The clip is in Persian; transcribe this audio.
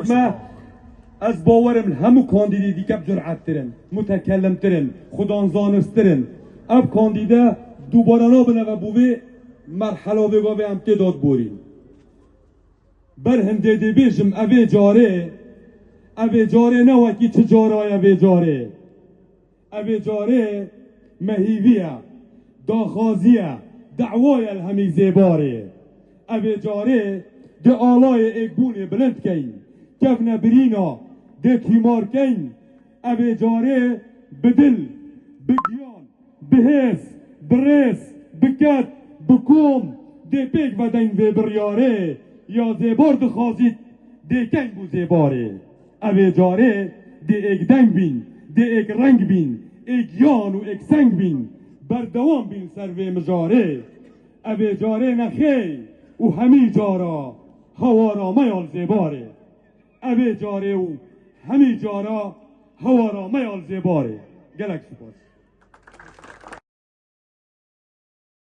ما از باورم همو کاندیدی دیگه بجرعت ترن متکلم ترن خدانزانست ترن اب کاندیده دوباره نابنه و بوی مرحله بگا به امتداد بورین بر هنده دی بیجم اوه جاره نوکی چه جارای اوه جاره مهیویه داخازیه دعوای الهمی زیباره اوه جاره ده آلای اگبونه بلند کن کفنه برینا ده تیمار کن اوه جاره بدل بگیان بهس برس بکت بکوم ده پیک بدن و بریاره یا زیبار ده خازید ده کنگ بو زیباره اوه جاره ده اگ دنگ بین ده اگ رنگ بین اگ یان و اگ سنگ بین بردوام بین سر و مجاره اوه جاره نخی و همی جارا هوارا میال زیباره اوه جاره و همی جارا هوارا میال زیباره گلک سپاس